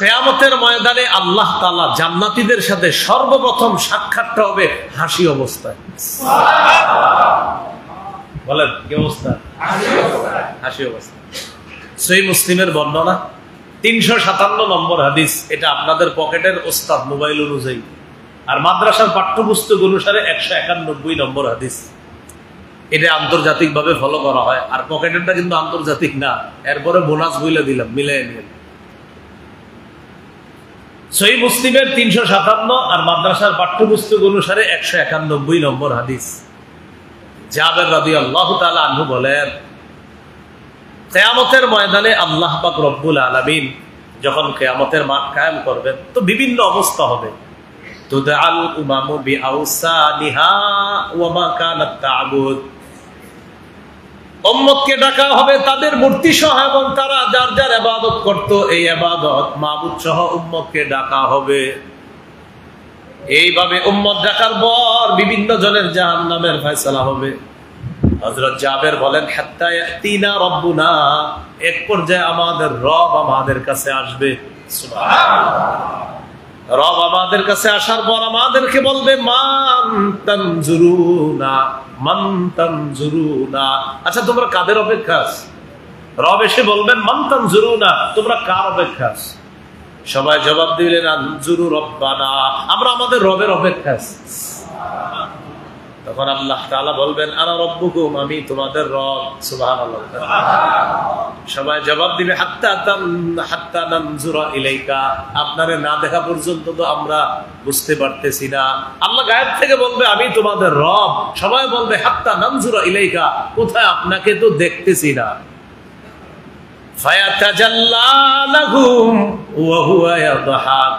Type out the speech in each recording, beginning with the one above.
কিয়ামতের ময়দানে আল্লাহ তাআলা জান্নাতীদের সাথে সর্বপ্রথম সাক্ষাৎটা হবে হাসি অবস্থায়। বলেন কি অবস্থা? হাসি অবস্থা। সহিহ মুসলিমের বর্ণনা 357 নম্বর হাদিস। এটা আপনাদের পকেটের ওস্তাদ মোবাইল অনুযায়ী, আর মাদ্রাসার পাঠ্যপুস্তক অনুসারে 191 নম্বর হাদিস। এটা আন্তর্জাতিকভাবে ফলো করা হয়, আর পকেটেরটা কিন্তু আন্তর্জাতিক না। এরপরে বোনাস বইলে দিলাম, মিলাই নিলাম। সহিহ মুসলিমের 357 আর মাদ্রাসার পাঠ্যপুস্তক অনুসারে 191 নম্বর হাদিস। জাবের রাদিয়াল্লাহু তাআলা আনহু বলেন, কিয়ামতের ময়দানে আল্লাহ পাক রব্বুল আলামিন যখন কিয়ামতের মাঠ কায়েম করবেন, তো বিভিন্ন অবস্থা হবে। তুদআল উমামু বিআউসানিহা ওয়া মা কানাত তা'বুদ। উম্মতকে ডাকা হবে তাদের মূর্তি সহ, এবং তারা যার যার ইবাদত করত, এই ইবাদত মাবুদ সহ উম্মতকে ডাকা হবে। এইভাবে উম্মত ডাকার পর বিভিন্ন জনের জাহান্নামের ফয়সালা হবে। হযরত জাবের বলেন, হাত্তা ইয়াতিনা রাব্বুনা, এক পর্যায়ে আমাদের রব আমাদের কাছে আসবে। সুবহানাল্লাহ। রব আমাদের কাছে আসার পর আমাদেরকে বলবে, মান তানজুরুনা, মান তানজুরুনা। আচ্ছা, তোমরা কাদের অপেক্ষা আছো? রব এসে বলবেন, মান তানজুরুনা, তোমরা কার অপেক্ষা আছো? সবাই জবাব দিলেন, আনজুরু রব্বানা, আমরা আমাদের রবের অপেক্ষা আছি। তখন আল্লাহ তাআলা বলবেন, আনা রব্বুকুম, আমি তোমাদের রব। সুবহানাল্লাহ। সবাই জবাব দিবে, হাত্তা নানজুরা ইলাইকা, আপনারে না দেখা পর্যন্ত তো আমরা বুঝতে পারতেছি না। আল্লাহ গায়েব থেকে বলবে, আমি তোমাদের রব। সবাই বলবে, হাত্তা নানজুরা ইলাইকা, কোথায়? আপনাকে তো দেখতেছি না। ফায়াতাজাল্লা লাহুম ওয়া হুয়া ইয়াদহাক,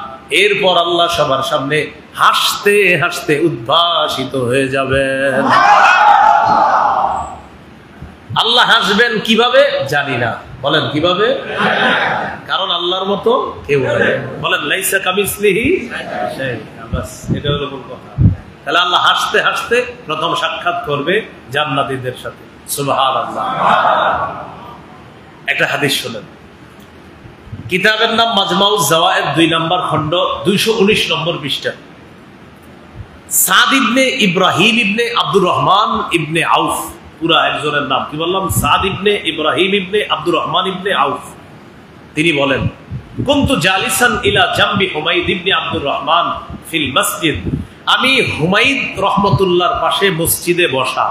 এরপর আল্লাহ সবার সামনে হাসতে হাসতে উদ্ভাসিত হয়ে যাবেন। আল্লাহ হাসবেন কিভাবে জানি না, বলেন কিভাবে? কারণ আল্লাহর মতো কেউ নেই। বলেন লাইসা কামিসলিহি শাইউন, বাস এটা হলো মূল কথা। তাহলে আল্লাহ হাসতে হাসতে প্রথম সাক্ষাৎ করবে জান্নাতীদের সাথে। সুবহানাল্লাহ। একটা হাদিস শুনেন, কিতাবের নাম মাজমাউজ জাওয়ায়েদ, 2 নম্বর খণ্ড, 219 নম্বর পৃষ্ঠা। সাদ ইবনে ইব্রাহিম ইবনে আব্দুর রহমান ইবনে আউফ, পুরা একজনের নাম কি বললাম? সাদ ইবনে ইব্রাহিম ইবনে আব্দুর রহমান ইবনে আউফ। তিনি বলেন, কুনতু জালিসান ইলা জামবি হুমাইদ ইবনে আব্দুর রহমান ফিল মসজিদ, আমি হুমাইদ রাহমাতুল্লাহর পাশে মসজিদে বসা।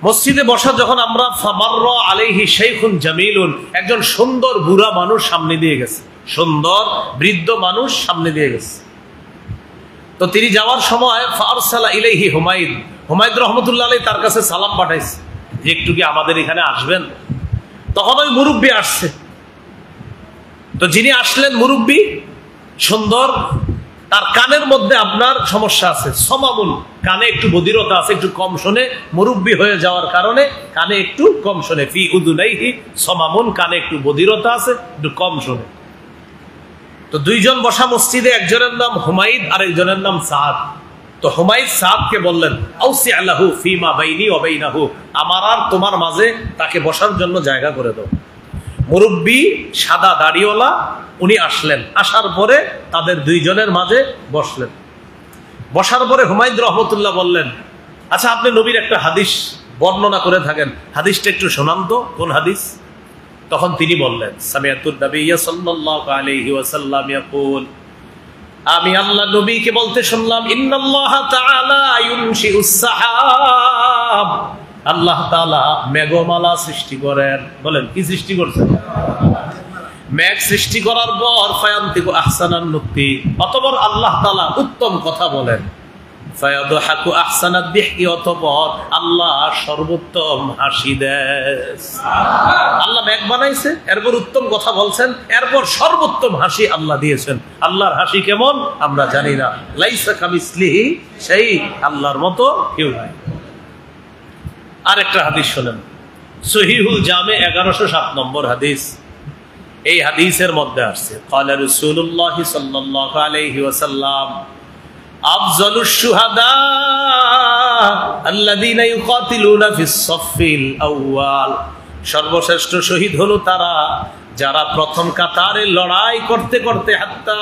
মসজিদে বসা যখন আমরা, ফামাররা আলাইহি শাইখুন জামিলুন, একজন সুন্দর বুড়া মানুষ সামনে দিয়ে গেছে, সুন্দর বৃদ্ধ মানুষ সামনে দিয়ে গেছে। তো তিনি যাওয়ার সময় ফারসালা ইলাইহি হুমাইদ, হুমাইদ রাহমাতুল্লাহ আলাইহি তার কাছে সালাম পাঠাইছে যে একটু কি আমাদের এখানে আসবেন। তখন ওই মুরব্বী আসছে। তো যিনি আসলেন মুরব্বী, সুন্দর, তার কানের মধ্যে আপনার সমস্যা আছে, সমামুন, কানে একটু বধিরতা আছে, একটু কম শোনে। মুরব্বী হয়ে যাওয়ার কারণে কানে একটু কম শোনে। ফি উযুনাইহি সমামুন, কানে একটু বধিরতা আছে, একটু কম শোনে। তো দুইজন বসা মসজিদে, একজনের নাম হুমাইদ আর একজনের নাম সাদ। তো হুমাইদ সাদকে বললেন, আউসি আল্লাহু ফিমা বাইনি ওয়া বাইনাহু, আমার আর তোমার মাঝে তাকে বসার জন্য জায়গা করে দাও। মুরব্বী সাদা দাড়িওয়ালা উনি আসলেন, আসার পরে তাদের দুইজনের মাঝে বসলেন। বসার পরে হুমাইদ রহমতুল্লাহ বললেন, আচ্ছা আপনি নবীর একটা হাদিস বর্ণনা করে থাকেন, হাদিসটা একটু শোনান তো, কোন হাদিস? তখন তিনি বললেন, সামিআতুন নাবিয়্য সাল্লাল্লাহু আলাইহি ওয়াসাল্লাম ইয়াকুল, আমি আল্লাহ নবীকে বলতে শুনলাম, ইন্নাল্লাহা তাআলা ইউনশিউস সাহাব, আল্লাহ তাআলা মেঘমালা সৃষ্টি করেন। বলেন কি সৃষ্টি করছেন? মেঘ সৃষ্টি করার পর ফায়ান্তিকু আহসানান নুকতি, অতঃপর আল্লাহ তাআলা উত্তম কথা বলেন। ফায়াদহাকু আহসানাদ দিহকি, অতঃপর আল্লাহ সর্বোত্তম হাসি দেন। আল্লাহ মেঘ বানাইছে, এরপর উত্তম কথা বলছেন, এরপর সর্বোত্তম হাসি আল্লাহ দিয়েছেন। আল্লাহর হাসি কেমন আমরা জানি না। লাইসা কামিসলিহি শাই, আল্লাহর মতো কেউ নাই। আরেকটা হাদিস শোনেন, সহিহুল জামে 1107 নম্বর হাদিস। এই হাদিসের মধ্যে আসছে, ক্বালা রাসূলুল্লাহ সাল্লাল্লাহু আলাইহি ওয়াসাল্লাম, আফজালুশ শুহাদা আল্লাযীনা ইউকাতিলুনা ফিস সাফফিল আউয়াল, সর্বশ্রেষ্ঠ শহীদ হলো তারা যারা প্রথম কাতারে লড়াই করতে করতে হাত্তা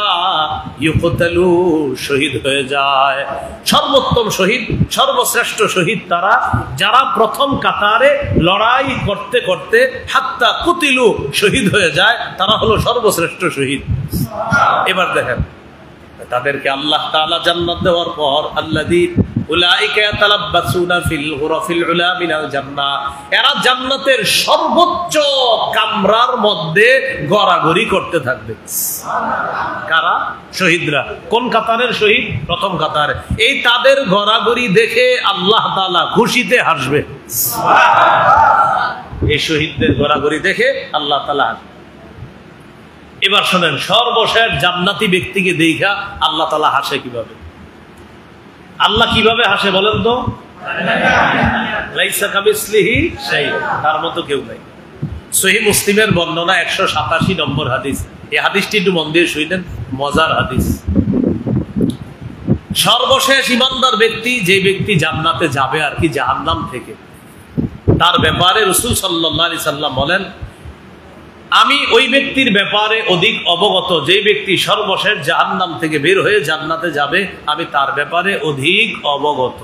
ইউকতালু শহীদ হয়ে যায়। সর্বোত্তম শহীদ, সর্বশ্রেষ্ঠ শহীদ তারা যারা প্রথম কাতারে লড়াই করতে করতে হাত্তা কুতিলু শহীদ হয়ে যায়, তারা হলো সর্বশ্রেষ্ঠ শহীদ। এবার দেখেন তাদেরকে আল্লাহ তাআলা জান্নাত দেওয়ার পর আল্লাযী উলাইকা ইয়াতালাব্বাসুনা ফিল গুরাফিল উলা মিনাল জান্নাহ, এরা জান্নাতের সর্বোচ্চ কামরার মধ্যে গড়াগড়ি করতে থাকবে। কারা? শহীদরা। কোন কাতারের শহীদ? প্রথম কাতারে। এই তাদের গড়াগড়ি দেখে আল্লাহ তাআলা খুশিতে হাসবে। এই শহীদদের গড়াগড়ি দেখে আল্লাহ তাআলা হাসবে। এবার শোনেন, সর্বশেষ জান্নাতি ব্যক্তিকে দেখা আল্লাহ তাআলা হাসে কিভাবে? আল্লাহ কিভাবে হাসে বলেন তো? লাইসা কামিসলিহি শাই, তার মতো কেউ নাই। সহিহ মুসলিমের বর্ণনা 187 নম্বর হাদিস। এই হাদিসটি একটু মন দিয়ে শুনেন, মজার হাদিস। সর্বশেষ ইমানদার ব্যক্তি, যে ব্যক্তি জান্নাতে যাবে আর কি জাহান্নাম থেকে, তার ব্যাপারে রাসূল সাল্লাল্লাহু আলাইহি সাল্লাম বলেন, আমি ওই ব্যক্তির ব্যাপারে অধিক অবগত, যে ব্যক্তি সর্বশেষ জাহান্নাম থেকে বের হয়ে জান্নাতে যাবে, আমি তার ব্যাপারে অধিক অবগত।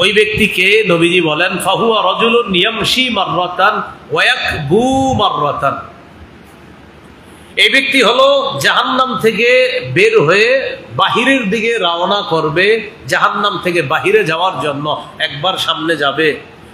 ওই ব্যক্তিকে নবীজি বলেন ফাহুয়া রাজুলুন ইয়ামশি মাররাতান ওয়া ইয়াকবু মাররাতান। এই ব্যক্তি হলো জাহান্নাম থেকে বের হয়ে বাহিরের দিকে রওনা করবে, জাহান্নাম থেকে বাহিরে যাওয়ার জন্য একবার সামনে যাবে,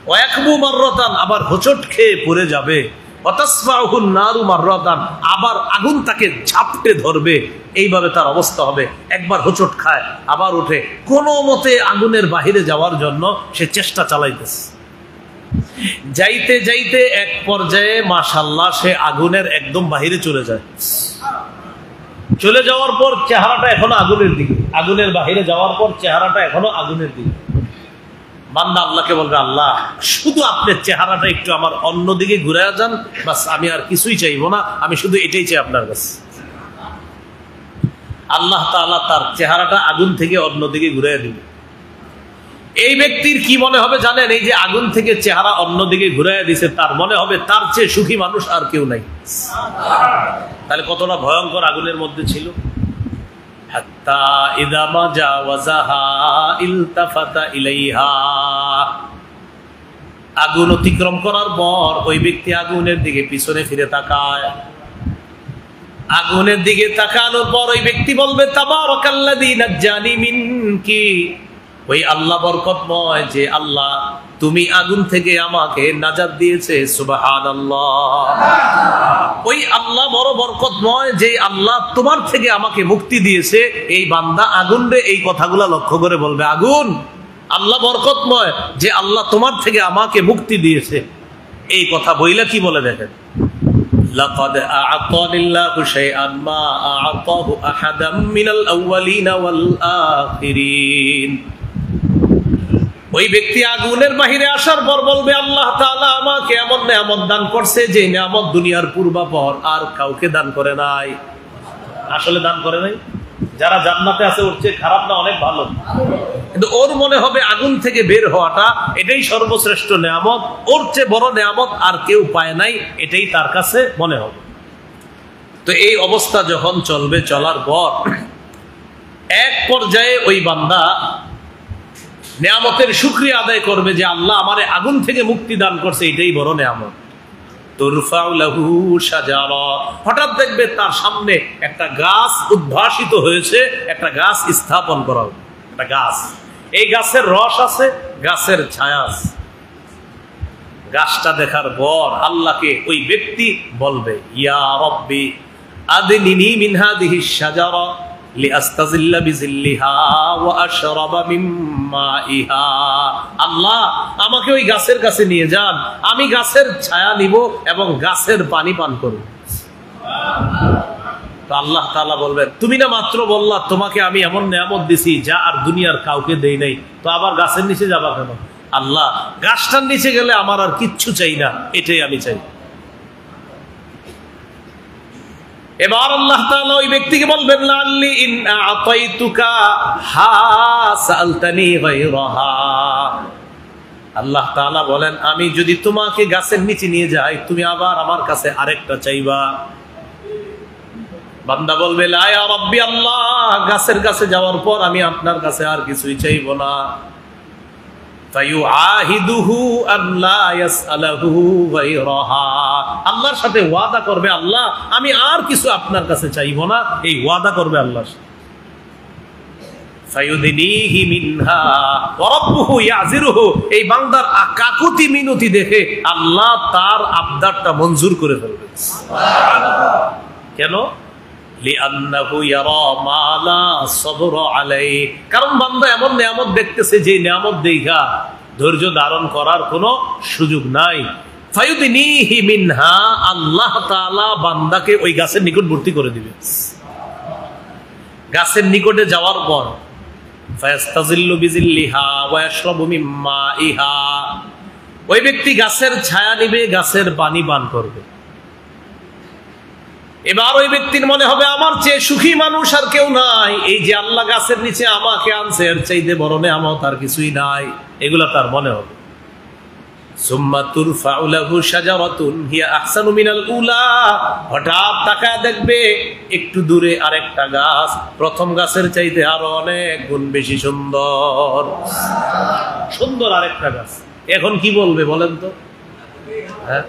ওয়া ইয়াকবু মাররাতান, আবার হোঁচট খেয়ে পড়ে যাবে, ওয়াতাসফাউহুন নারু মাররাতান, আবার আগুন তাকে ঝাপটে ধরবে। এইভাবে তার অবস্থা হবে, একবার হোঁচট খায় আবার উঠে, কোনো মতে আগুনের বাহিরে যাওয়ার জন্য সে চেষ্টা চালাইতেছে। যাইতে যাইতে এক পর্যায়ে মাশাআল্লাহ সে আগুনের একদম বাহিরে চলে যায়। চলে যাওয়ার পর চেহারাটা এখনো আগুনের দিকে, আগুনের বাহিরে যাওয়ার পর চেহারাটা এখনো আগুনের দিকে। বান্দা আল্লাহকে বলবে, আল্লাহ শুধু আপনার চেহারাটা একটু আমার অন্যদিকে ঘুরে যান, বাস আমি আর কিছুই চাইবো না, আমি শুধু এটাই চাই আপনার কাছে। আল্লাহ তাআলা তার চেহারাটা আগুন থেকে অন্যদিকে ঘুরে দিবে। এই ব্যক্তির কি মনে হবে জানেন? এই যে আগুন থেকে চেহারা অন্যদিকে ঘুরে দিছে, তার মনে হবে তার চেয়ে সুখী মানুষ আর কেউ নাই। তাহলে কতটা ভয়ঙ্কর আগুনের মধ্যে ছিল। হাত্তা ইযা মা জাওয়াজাহা ইলতাফাতা ইলাইহা, আগুন অতিক্রম করার পর ওই ব্যক্তি আগুনের দিকে পিছনে ফিরে তাকায়। আগুনের দিকে তাকানোর পর ওই ব্যক্তি বলবে, তাবারাকাল্লাযী নাজ্জানি মিনকি, ওই আল্লাহ বরকতময় যে আল্লাহ তুমি আগুন থেকে আমাকে নাজাত দিয়েছে, সুবহানাল্লাহ। ওই আল্লাহ বড় বরকতময় যে আল্লাহ তোমার থেকে আমাকে মুক্তি দিয়েছে। এই বান্দা আগুন রে এই কথাগুলা লক্ষ্য করে বলবে, আগুন আল্লাহ বরকতময় যে আল্লাহ তোমার থেকে আমাকে মুক্তি দিয়েছে। এই কথা বইলা কি বলে দেখেন, লাকাদ আ'তানিল্লাহু শাইআন মা আ'তাহু আহাদাম মিনাল আউয়ালিনা ওয়াল আখিরিন। ওই ব্যক্তি আগুনের বাহিরে আসার পর বলবে, আল্লাহ তাআলা আমাকে এমন নিয়ামত দান করছে যে নিয়ামত দুনিয়ার পূর্বাপর আর কাউকে দান করে নাই। আসলে দান করে নাই। যারা জান্নাতে আছে ওর চেয়ে খারাপ না, অনেক ভালো, কিন্তু ওর মনে হবে আগুন থেকে বের হওয়াটা এটাই সর্বশ্রেষ্ঠ নিয়ামত, ওর চেয়ে বড় নিয়ামত আর কেউ পায় নাই, এটাই তার কাছে মনে হবে। তো এই অবস্থা যখন চলবে, চলার পর এক পর্যায়ে ওই বান্দা নিয়ামতের শুকরিয়া আদায় করবে যে আল্লাহ আমারে আগুন থেকে মুক্তি দান করছে, এটাই বড় নিয়ামত। তুরফাউ লাহু শাজারা, হঠাৎ দেখবে তার সামনে একটা গাছ উদ্ভাসিত হয়েছে, একটা গাছ স্থাপন করা হবে, একটা গাছ। এই গাছের রস আছে, গাছের ছায়া আছে। গাছটা দেখার পর আল্লাহকে ওই ব্যক্তি বলবে, ইয়া রব্বি আদনিনি মিন হাযিহিশ শাজারা লিআস্তাযিল্লা বিযিল্লিহা ওয়া আশরাবা মিন মাইহা। আল্লাহ আমাকে ওই গাছের কাছে নিয়ে যান, আমি গাছের ছায়া নিব এবং গাছের পানি পান করব। তো আল্লাহ তাআলা বলবেন, তুমি না মাত্র বললা তোমাকে আমি এমন নিয়ামত দিছি যা আর দুনিয়ার কাউকে দেই নাই, তো আবার গাছের নিচে যাবা কেন? আল্লাহ গাছটার নিচে গেলে আমার আর কিচ্ছু চাই না, এটাই আমি চাই। এবার আল্লাহ তাআলা ওই ব্যক্তিকে বলবেন, লাল্লি ইন আ'তাইতুকা হা সালতানি গায়রাহা, আল্লাহ তাআলা বলেন, আমি যদি তোমাকে গাছের নিচে নিয়ে যাই, তুমি আবার আমার কাছে আরেকটা চাইবা। বান্দা বলবে, লা ইয়া রাব্বি আল্লাহ, গাছের কাছে যাওয়ার পর আমি আপনার কাছে আর কিছুই চাইবো না। ফায়ুআহিদুহু আল্লা ইয়াসআলহু গায়রাহা, আল্লাহর সাথে ওয়াদা করবে, আল্লাহ আমি আর কিছু আপনার কাছে চাইবো না, এই ওয়াদা করবে আল্লাহর সাথে। ফায়ুদনিহি মিনহা ওয়া রাব্বুহু ইয়াযিরুহু, এই বান্দার কাকুতি মিনতি দেখে আল্লাহ তার আবদারটা মঞ্জুর করে ফেলবে। সুবহানাল্লাহ। কেন? লিআন্নাহু ইয়ারা মা লা সাবরা আলাইহি, কারণ বান্দা এমন নিয়ামত দেখতেছে যে নিয়ামত দেখা ধৈর্য ধারণ করার কোনো সুযোগ নাই। ফায়ুদনিহি মিনহা, আল্লাহ তাআলা বান্দাকে ওই গাছের নিকটবর্তী করে দিবে। গাছের নিকটে যাওয়ার পর ফায়াস্তাজিল্লু বিজিল্লিহা ওয়া ইয়াশরাবু মিন মাইহা, ওই ব্যক্তি গাছের ছায়া নিবে, গাছের পানি পান করবে। এবার ওই ব্যক্তির মনে হবে, আমার চেয়ে সুখী মানুষ আর কেউ নাই, এই যে আল্লাহ গাছের নিচে আমাকে আনছে, এর চাইতে বড় নেয়ামত আর কিছুই নাই, এগুলা তার মনে হবে। সুম্মা তুরফাউ লাহু শাজারাতুন হিয়া আহসানু মিনাল উলা, হঠাৎ তাকায় দেখবে একটু দূরে আরেকটা গাছ, প্রথম গাছের চাইতে আরো অনেক গুণ বেশি সুন্দর। সুন্দর আরেকটা গাছ, এখন কি বলবে বলেন তো? হ্যাঁ,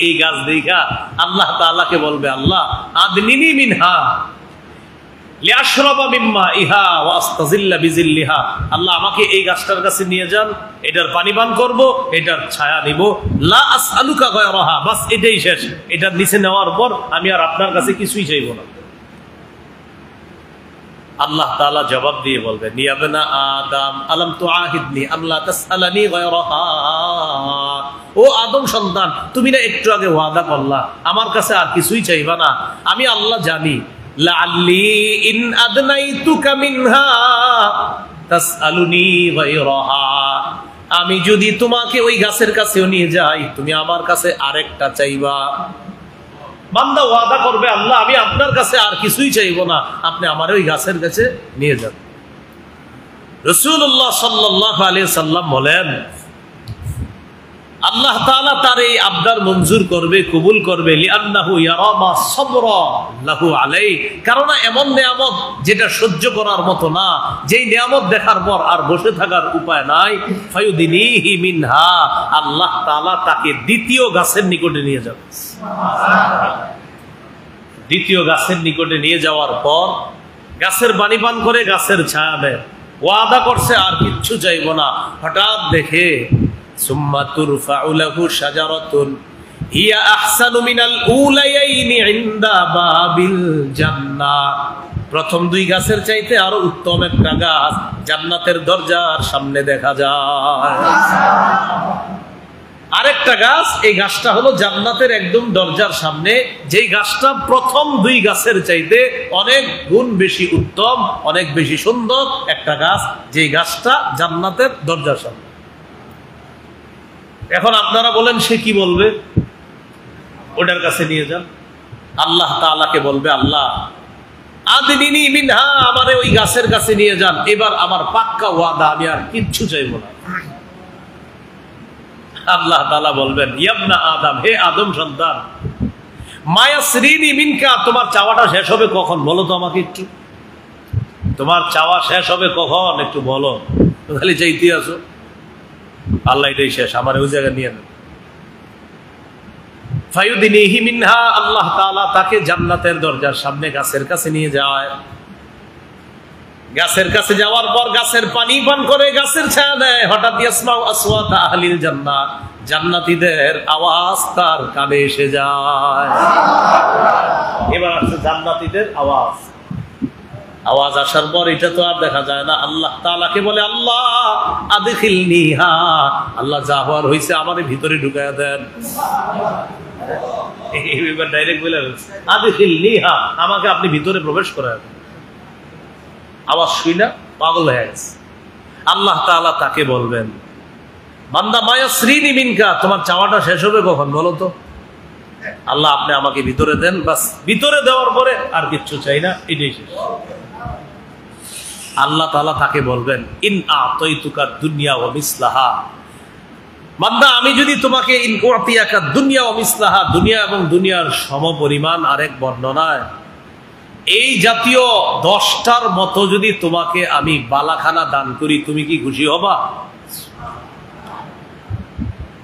এই গাছ দেখা আল্লাহ তাআলাকে বলবে, আল্লাহ আদনিনি মিনহা লিআশরাবা মিম্মা ইহা ওয়া আস্তাজিল্লা বিজিল্লিহা, আল্লাহ আমাকে এই গাছটার কাছে নিয়ে যান, এটার পানি পান করব, এটার ছায়া নিব। লা আসআলুকা গায়রাহা, বাস এটাই শেষ, এটার নিচে নেওয়ার পর আমি আর আপনার কাছে কিছুই চাইবো না। আল্লাহ তাআলা জবাব দিয়ে বলবেন, ইয়া ইবনা আদম আলাম তুআহিদনি আল্লা তাসআলানি গায়রাহা, ও আদম সন্তান, তুমি না একটু আগে ওয়াদা করলা আমার কাছে আর কিছুই চাইবা না। আমি আল্লাহ জানি, লাআল্লি ইন আদনাইতুকা মিনহা তাসআলুনি গায়রাহা, আমি যদি তোমাকে ওই গাছের কাছেও নিয়ে যাই, তুমি আমার কাছে আরেকটা চাইবা। বান্দা ওয়াদা করবে, আল্লাহ আমি আপনার কাছে আর কিছুই চাইবো না, আপনি আমার ওই গাছের কাছে নিয়ে যান। রাসূলুল্লাহ সাল্লাল্লাহু আলাইহি সাল্লাম বলেন, আল্লাহ তাআলা তার এই আবদার মঞ্জুর করবে, কবুল করবে। লিআন্নাহু ইয়ারা মা সাবরা লাহু আলাইহি, কারণ এমন নিয়ামত যেটা সহ্য করার মতো না, যেই নিয়ামত দেখার পর আর বসে থাকার উপায় নাই। ফায়ুদিনিহি মিনহা, আল্লাহ তাআলা তাকে দ্বিতীয় গাছের নিকটে নিয়ে যাবে। দ্বিতীয় গাছের নিকটে নিয়ে যাওয়ার পর গাছের পানি পান করে, গাছের ছায়া নেয়, ওয়াদা করছে আর কিচ্ছু চাইবো না। হঠাৎ দেখে সুম্মা তুরফাউ লাহু শাজারাতুন হিয়া আহসানু মিনাল উলায়াইনি ইনদা বাবিল জান্নাহ, প্রথম দুই গাছের চাইতে আরো উত্তম একটা গাছ জান্নাতের দরজার সামনে দেখা যায়। আরেকটা গাছ, এই গাছটা হলো জান্নাতের একদম দরজার সামনে, যেই গাছটা প্রথম দুই গাছের চাইতে অনেক গুণ বেশি উত্তম, অনেক বেশি সুন্দর একটা গাছ, যেই গাছটা জান্নাতের দরজার সামনে। এখন আপনারা বলেন সে কি বলবে? ওটার কাছে নিয়ে যান। আল্লাহ তাআলাকে বলবে, আল্লাহ আদনিনি মিনহা, আমারে ওই গাছের কাছে নিয়ে যান, এবার আমার পাক্কা ওয়াদা, আমি আর কিচ্ছু চাইবো না। আল্লাহ তাআলা বলবেন, ইয়া ইবনা আদম, হে আদম সন্তান, মা ইয়াসরিনি মিনকা, তোমার চাওয়াটা শেষ হবে কখন বলো তো আমাকে একটু, তোমার চাওয়া শেষ হবে কখন একটু বলো। খালি চাইতে আছো, আল্লাহ এটাই শেষ, আমার ওই জায়গায় নিয়ে নেন। ফায়ুদিনিহি মিনহা, আল্লাহ তাআলা তাকে জান্নাতের দরজার সামনে গাছের কাছে নিয়ে যায়। গাছের কাছে যাওয়ার পর গাছের পানি পান করে, গাছের ছায়া দেয়। হঠাৎ ইয়াসমাউ আসওয়াতা আহলিল জান্নাহ, জান্নাতীদের আওয়াজ তার কানে এসে যায়। এবার আসছে জান্নাতীদের আওয়াজ। আওয়াজ আসার পর এটা তো আর দেখা যায় না। আল্লাহ তাআলাকে বলে, আল্লাহ আদখিলনিহা, আল্লাহ যা হওয়ার হয়েছে আমারে ভিতরে ঢুকায়া দেন। এবার ডাইরেক্ট বলে আদখিলনিহা, আমাকে আপনি ভিতরে প্রবেশ করায় দেন। আওয়াজ শুই না পাগল হয়ে গেছে। আল্লাহ তাআলা তাকে বলবেন, বান্দা মা ইয়াসরিনি মিনকা, তোমার চাওয়াটা শেষ হবে কখন বলো তো? আল্লাহ আপনি আমাকে ভিতরে দেন, বাস ভিতরে দেওয়ার পরে আর কিচ্ছু চাই না, এটাই শেষ। আল্লাহ তাআলা তাকে বলবেন, ইন আতাইতুকা দুনিয়া ওয়া মিসলাহা, বান্দা আমি যদি তোমাকে ইন উতিয়াকা দুনিয়া ওয়া মিসলাহা, দুনিয়া এবং দুনিয়ার সমপরিমাণ আরেক বর্ণনায় এই জাতীয় 10টার মতো যদি তোমাকে আমি বালাখানা দান করি, তুমি কি খুশি হবা?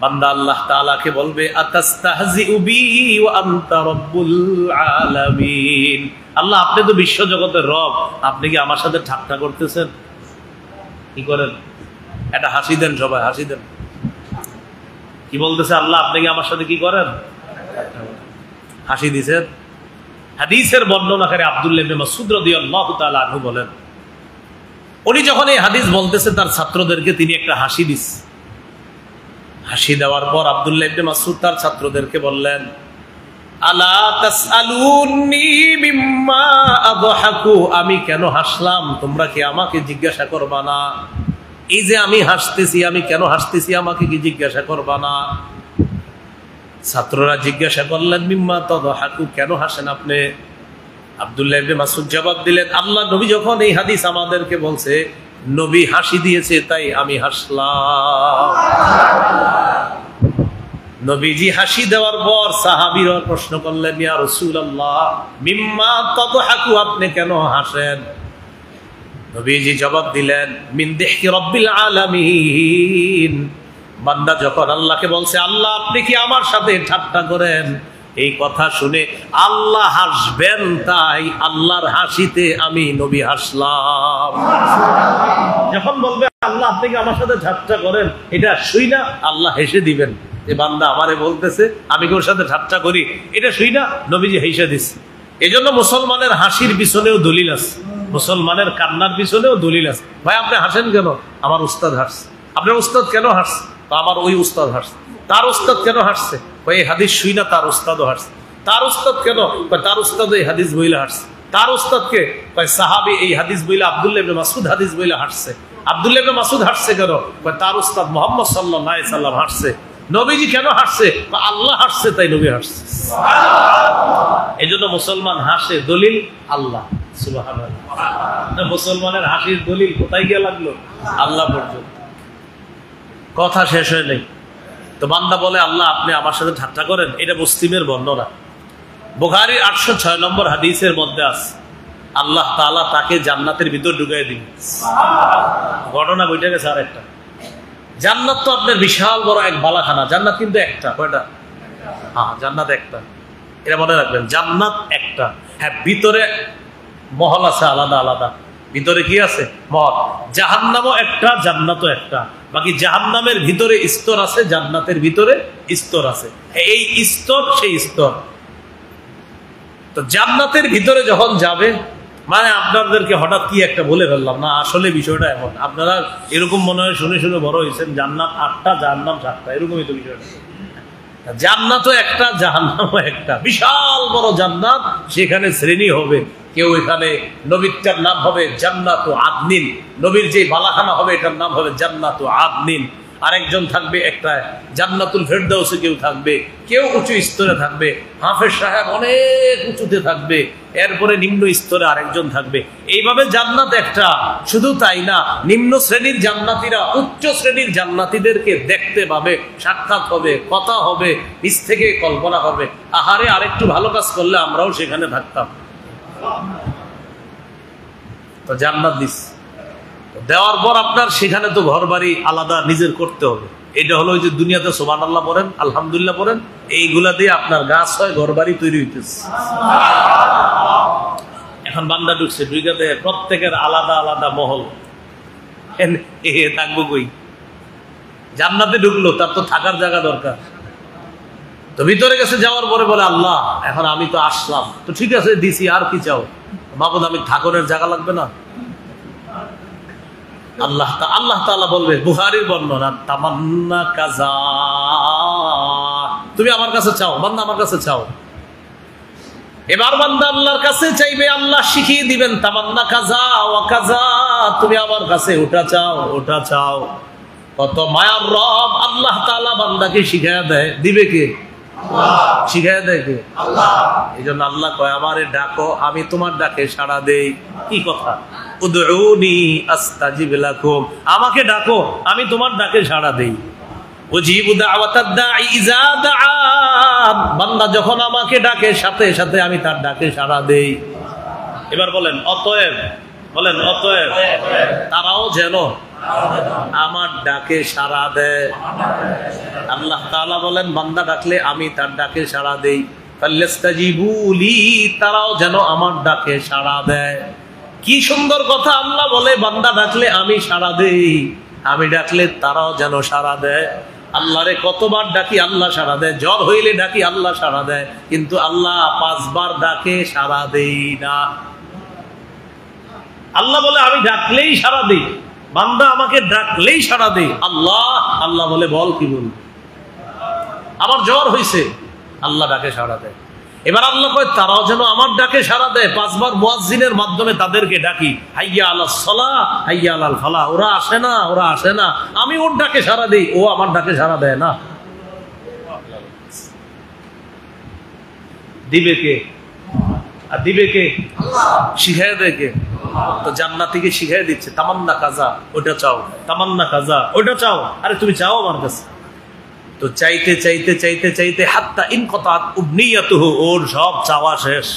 বান্দা আল্লাহ তাআলাকে বলবে, আতাস্তাহজিউ বি ওয়া আনতা রাব্বুল আলামিন, আল্লাহ আপনি তো বিশ্ব জগতের রব, আপনি কি আমার সাথে ঠাট্টা করতেছেন? কি করেন? একটা হাসি দেন, সবাই হাসি দেন। কি বলতেছে আল্লাহ, আপনি কি আমার সাথে কি করেন? হাসি দিছেন। হাদিসের বর্ণনাকারী আব্দুল্লাহ ইবনে মাসউদ রাদিয়াল্লাহু তাআলা আনহু বলেন, উনি যখন এই হাদিস বলতেছে তার ছাত্রদেরকে তিনি একটা হাসি দিস। হাসি দেওয়ার পর আব্দুল্লাহ ইবনে মাসউদ তার ছাত্রদেরকে বললেন, আলা তাসআলুনি মিম্মা আদহাকু, আমি কেন হাসলাম তোমরা কি আমাকে জিজ্ঞাসা করবা না? এই যে আমি হাসতেছি, আমি কেন হাসতেছি আমাকে কি জিজ্ঞাসা করবা না? ছাত্ররা জিজ্ঞাসা করলেন, মিম্মা তাদহাকু, কেন হাসেন আপনি? আব্দুল্লাহ ইবনে মাসউদ জবাব দিলেন, আল্লাহ নবী যখন এই হাদিস আমাদেরকে বলছে, নবী হাসি দিয়েছে তাই আমি হাসলাম। নবীজি হাসি দেওয়ার পর সাহাবীরা প্রশ্ন করলেন, ইয়া রাসূলুল্লাহ মিম্মা তাদহাকু, আপনি কেন হাসেন? নবীজি জবাব দিলেন, মিন দিহকি রাব্বিল আলামিন, বান্দা যখন আল্লাহকে বলছে, আল্লাহ আপনি কি আমার সাথে ঠাট্টা করেন, এই কথা শুনে আল্লাহ হাসবেন তাই আল্লাহর হাসিতে আমি নবী হাসলাম। যখন বলবে আল্লাহ আপনি কি আমার সাথে ঠাট্টা করেন, এটা শুই না আল্লাহ হেসে দিবেন, যে বান্দা আমারে বলতেছে আমি কি ওর সাথে ঠাট্টা করি, এটা শুই না নবীজি হেসে দিচ্ছে। এই জন্য মুসলমানের হাসির পিছনেও দলিল আছে, মুসলমানের কান্নার পিছনেও দলিল আছে। ভাই আপনি হাসেন কেন? আমার উস্তাদ হাসছে। আপনার উস্তাদ কেন হাসছে? আমার ওই উস্তাদ হাসছে। তার উস্তাদ কেন হাসছে? এই হাদিস শুই না তার উস্তাদও হাসছে। তার উস্তাদ কেন? তার উস্তাদ এই হাদিস বইলে হাসছে। তার উস্তাদকে সাহাবী এই হাদিস বইলে আব্দুল্লাহ ইবনে মাসউদ হাদিস বইলে হাসছে। আব্দুল্লাহ ইবনে মাসউদ হাসছে কেন? তার উস্তাদ মুহাম্মদ সাল্লাল্লাহু আলাইহি সাল্লাম হাসছে। নবীজি কেন হাসছে? আল্লাহ হাসছে তাই নবী হাসছে। এই জন্য মুসলমান হাসে, দলিল আল্লাহ। সুবহানাল্লাহ। মুসলমানের হাসির দলিল কোথায় গিয়ে লাগলো? আল্লাহ পর্যন্ত। কথা শেষ হয় নাই তো বান্দা বলে, আল্লাহ আপনি আমার সাথে ঠাট্টা করেন, এটা মুসলিমের বর্ণনা। বুখারীর 806 নম্বর হাদিসের মধ্যে আছে, আল্লাহ তাআলা তাকে জান্নাতের ভিতর ঢুকাই দিবেন। ঘটনা বইটা গেছে আর একটা। জান্নাত তো আপনার বিশাল বড় এক বালাখানা। জান্নাত কিন্তু একটা, কয়টা? হ্যাঁ, জান্নাত একটা। এটা মনে রাখবেন, জান্নাত একটা। হ্যাঁ, ভিতরে মহল আছে আলাদা আলাদা। ভিতরে কি আছে? মহল। জাহান্নামও একটা, জান্নাতও একটা। বাকি জাহান্নামের ভিতরে স্তর আছে, জান্নাতের ভিতরে স্তর আছে। এই স্তর সেই স্তর। তো জান্নাতের ভিতরে যখন যাবে, মানে আপনাদেরকে হঠাৎ কি একটা বলে ফেললাম না, আসলে বিষয়টা এমন। আপনারা এরকম মনে হয় শুনে শুনে বড় হয়েছেন, জান্নাত 8টা জাহান্নাম 7টা, এরকমই তো বিষয়টা। জান্নাতও একটা, জাহান্নামও একটা। বিশাল বড় জান্নাত, সেখানে শ্রেণী হবে। কেউ এখানে নবীর নাম হবে জান্নাত আদনিন, নবীর যে বালাখানা হবে এটার নাম হবে জান্নাত আদনিন। আরেকজন থাকবে একটা জান্নাতুল ফেরদাউসে, কেউ থাকবে, কেউ উঁচু স্তরে থাকবে। হাফেজ সাহেব অনেক উঁচুতে থাকবে, এরপরে নিম্ন স্তরে আরেকজন থাকবে। এইভাবে জান্নাত একটা। শুধু তাই না, নিম্ন শ্রেণীর জান্নাতীরা উচ্চ শ্রেণীর জান্নাতীদেরকে দেখতে পাবে, সাক্ষাৎ হবে, কথা হবে, নিজ থেকে কল্পনা করবে, আহারে আরেকটু ভালো কাজ করলে আমরাও সেখানে থাকতাম। তো জান্নাত দিস দেওয়ার পর আপনার সেখানে তো ঘর বাড়ি আলাদা নিজের করতে হবে। এটা হলো ওই যে দুনিয়াতে সুবহানাল্লাহ পড়েন, আলহামদুলিল্লাহ পড়েন, এইগুলা দিয়ে আপনার গাছ হয়, ঘর বাড়ি তৈরি হইতেছে। এখন বান্দা ঢুকছে, ঢুকাতে প্রত্যেকের আলাদা আলাদা মহল। থাকবো কই? জান্নাতে ঢুকলো, তার তো থাকার জায়গা দরকার। তো ভিতরে গেছে, যাওয়ার পরে বলে, আল্লাহ এখন আমি তো আসলাম, তো ঠিক আছে দিছি, আর কি চাও? মাবুদ আমি থাকনের জায়গা লাগবে না? আল্লাহ তাআলা বলবে, বুখারীর বর্ণনা, তামান্না কাজা, তুমি আমার কাছে চাও, বান্দা আমার কাছে চাও। এবার বান্দা আল্লাহর কাছে চাইবে, আল্লাহ শিখিয়ে দিবেন, তামান্না কাজা ওয়া কাজা, তুমি আমার কাছে ওটা চাও, ওটা চাও। কত মায়ার রব আল্লাহ তাআলা বান্দাকে শিখায়া দেয়, দিবে কে? শিখায় দেয় কে? আল্লাহ। এই জন্য আল্লাহ কয়, আমারে ডাকো, আমি তোমার ডাকে সাড়া দেই। কি কথা! উদউনি আস্তাজিব লাকুম, আমাকে ডাকো আমি তোমার ডাকে সাড়া দেই। উজিবু দাওয়াতাদ দাঈ ইযা দাআন, বান্দা যখন আমাকে ডাকে সাথে সাথে আমি তার ডাকে সাড়া দেই। এবার বলেন অতএব, বলেন অতএব তারাও যেন আমার ডাকে সাড়া দেয়। আল্লাহ তাআলা বলেন বান্দা ডাকলে আমি তার ডাকে সাড়া দেই। ফাল্যাস্তাজিবু লি, তারাও যেন আমার ডাকে সাড়া দেয়। কি সুন্দর কথা! আল্লাহ বলে বান্দা ডাকলে আমি সাড়া দেই, আমি ডাকলে তারাও যেন সাড়া দেয়। আল্লাহরে কতবার ডাকি আল্লাহ সাড়া দেয়, জ্বর হইলে ডাকি আল্লাহ সাড়া দেয়, কিন্তু আল্লাহ 5 বার ডাকে সাড়া দেই না। আল্লাহ বলে আমি ডাকলেই সাড়া দেই, বান্দা আমাকে ডাকলেই সাড়া দেই। আল্লাহ বলে বল কি বল, আমার জ্বর হইছে, আল্লাহ ডাকে সাড়া দেয়। এবার আল্লাহ কয় তারাও যেন আমার ডাকে সাড়া দেয়। 5 বার মুয়াজ্জিনের মাধ্যমে তাদেরকে ডাকি, হাইয়া আলাস সালাহ হাইয়া আলাল ফালাহ। ওরা আসে না, ওরা আসে না, আমি ওর ডাকে সাড়া দেই, ও আমার ডাকে সাড়া দেয় না। দিবে কে? আর দিবে কে? শিখায় দেয় কে? তো জান্নাতীকে শিখাই দিচ্ছে তামান্না কাজা ওটা চাও, তামান্না কাজা ওটা চাও। আরে তুমি চাও আমার কাছে, তো চাইতে চাইতে চাইতে চাইতে হাত্তা ইনকাতাত উবনিয়াতুহু, ওর সব চাওয়া শেষ।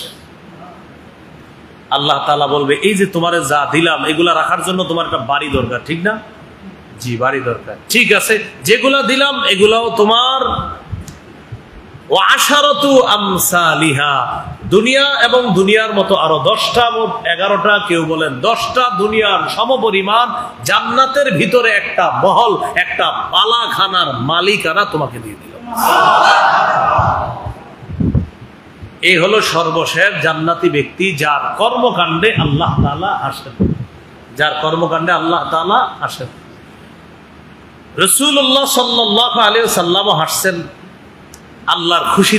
আল্লাহ তাআলা বলবে এই যে তোমারে যা দিলাম এগুলা রাখার জন্য তোমার একটা বাড়ি দরকার, ঠিক না? জি বাড়ি দরকার, ঠিক আছে, যেগুলা দিলাম এগুলাও তোমার। ওয়া আশারাতু আমসালিহা, দুনিয়া এবং দুনিয়ার মতো আরো 10টা, মোট 11টা, কেউ বলেন 10টা দুনিয়ার সমপরিমাণ জান্নাতের ভিতরে একটা মহল, একটা পালাখানার মালিকানা তোমাকে দিয়ে দিল। এই হলো সর্বশেষ জান্নাতি ব্যক্তি, যার কর্মকাণ্ডে আল্লাহ তাআলা হাসেন, যার কর্মকাণ্ডে আল্লাহ তাআলা হাসেন। রাসূলুল্লাহ সাল্লাল্লাহু আলাইহি ওয়াসাল্লাম হাসছেন আল্লাহর খুশি